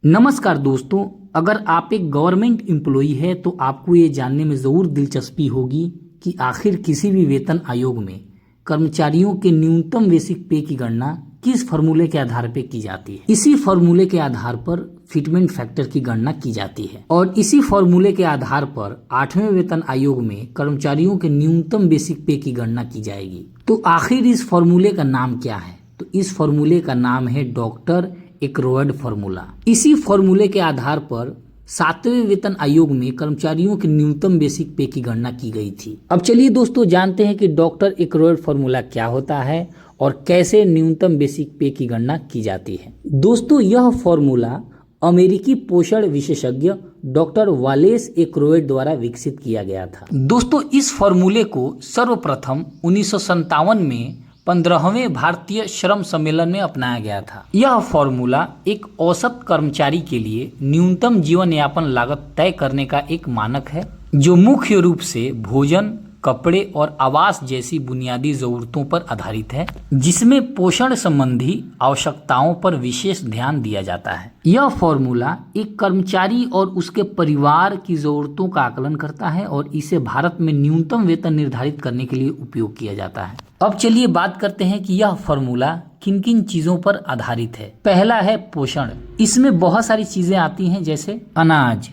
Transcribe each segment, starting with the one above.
नमस्कार दोस्तों, अगर आप एक गवर्नमेंट एम्प्लॉई है तो आपको ये जानने में ज़रूर दिलचस्पी होगी कि आखिर किसी भी वेतन आयोग में कर्मचारियों के न्यूनतम बेसिक पे की गणना किस फॉर्मूले के आधार पर की जाती है। इसी फॉर्मूले के आधार पर फिटमेंट फैक्टर की गणना की जाती है और इसी फॉर्मूले के आधार पर 8वें वेतन आयोग में कर्मचारियों के न्यूनतम बेसिक पे की गणना की जाएगी। तो आखिर इस फॉर्मूले का नाम क्या है? तो इस फॉर्मूले का नाम है डॉक्टर एकरॉयड फॉर्मूला। इसी फॉर्मूले के आधार पर 7वें वेतन आयोग में कर्मचारियों के न्यूनतम बेसिक पे की गणना की गई थी। अब चलिए दोस्तों जानते हैं कि डॉक्टर एकरॉयड फॉर्मूला क्या होता है और कैसे न्यूनतम बेसिक पे की गणना की जाती है। दोस्तों, यह फॉर्मूला अमेरिकी पोषण विशेषज्ञ डॉक्टर वालेस एकरॉयड द्वारा विकसित किया गया था। दोस्तों, इस फॉर्मूले को सर्वप्रथम 1957 में 15वें भारतीय श्रम सम्मेलन में अपनाया गया था। यह फॉर्मूला एक औसत कर्मचारी के लिए न्यूनतम जीवन यापन लागत तय करने का एक मानक है, जो मुख्य रूप से भोजन, कपड़े और आवास जैसी बुनियादी जरूरतों पर आधारित है, जिसमें पोषण संबंधी आवश्यकताओं पर विशेष ध्यान दिया जाता है। यह फॉर्मूला एक कर्मचारी और उसके परिवार की जरूरतों का आकलन करता है और इसे भारत में न्यूनतम वेतन निर्धारित करने के लिए उपयोग किया जाता है। अब चलिए बात करते हैं कि यह फॉर्मूला किन किन चीजों पर आधारित है। पहला है पोषण। इसमें बहुत सारी चीजें आती हैं, जैसे अनाज।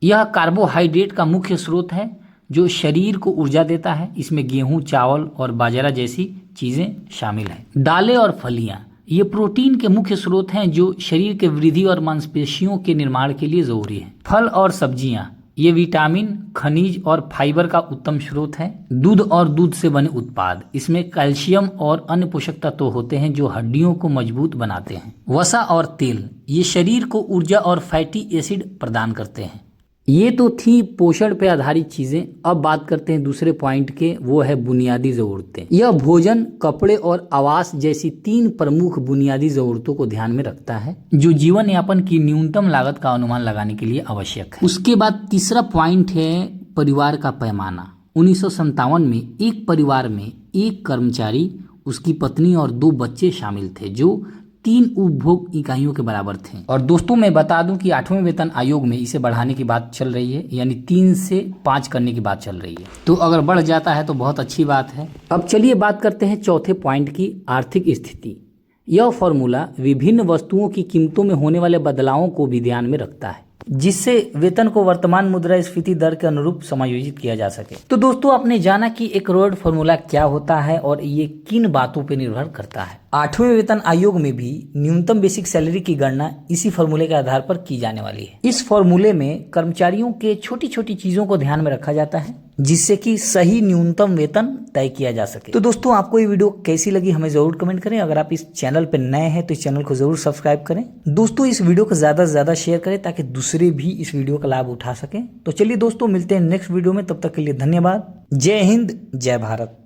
यह कार्बोहाइड्रेट का मुख्य स्रोत है जो शरीर को ऊर्जा देता है। इसमें गेहूं, चावल और बाजरा जैसी चीजें शामिल हैं। दालें और फलियां, ये प्रोटीन के मुख्य स्रोत हैं जो शरीर के वृद्धि और मांसपेशियों के निर्माण के लिए जरूरी है। फल और सब्जियां, ये विटामिन, खनिज और फाइबर का उत्तम स्रोत है। दूध और दूध से बने उत्पाद, इसमें कैल्शियम और अन्य पोषक तत्व होते हैं जो हड्डियों को मजबूत बनाते हैं। वसा और तेल, ये शरीर को ऊर्जा और फैटी एसिड प्रदान करते हैं। ये तो थी पोषण पे आधारित चीजें। अब बात करते हैं दूसरे पॉइंट के, वो है बुनियादी जरूरतें। यह भोजन, कपड़े और आवास जैसी 3 प्रमुख बुनियादी जरूरतों को ध्यान में रखता है, जो जीवन यापन की न्यूनतम लागत का अनुमान लगाने के लिए आवश्यक है। उसके बाद तीसरा पॉइंट है परिवार का पैमाना। 1957 में एक परिवार में एक कर्मचारी, उसकी पत्नी और 2 बच्चे शामिल थे, जो 3 उपभोग इकाइयों के बराबर थे। और दोस्तों, मैं बता दूं कि 8वें वेतन आयोग में इसे बढ़ाने की बात चल रही है, यानी 3 से 5 करने की बात चल रही है। तो अगर बढ़ जाता है तो बहुत अच्छी बात है। अब चलिए बात करते हैं चौथे पॉइंट की, आर्थिक स्थिति। यह फॉर्मूला विभिन्न वस्तुओं की कीमतों में होने वाले बदलावों को भी ध्यान में रखता है, जिससे वेतन को वर्तमान मुद्रास्फीति दर के अनुरूप समायोजित किया जा सके। तो दोस्तों, आपने जाना कि एकरॉयड फॉर्मूला क्या होता है और ये किन बातों पर निर्भर करता है। 8वें वेतन आयोग में भी न्यूनतम बेसिक सैलरी की गणना इसी फॉर्मूले के आधार पर की जाने वाली है। इस फॉर्मूले में कर्मचारियों के छोटी छोटी चीजों को ध्यान में रखा जाता है, जिससे कि सही न्यूनतम वेतन तय किया जा सके। तो दोस्तों, आपको ये वीडियो कैसी लगी हमें जरूर कमेंट करें। अगर आप इस चैनल पर नए हैं तो इस चैनल को जरूर सब्सक्राइब करें। दोस्तों, इस वीडियो को ज्यादा से ज्यादा शेयर करें ताकि दूसरे भी इस वीडियो का लाभ उठा सकें। तो चलिए दोस्तों, मिलते हैं नेक्स्ट वीडियो में। तब तक के लिए धन्यवाद। जय हिंद, जय भारत।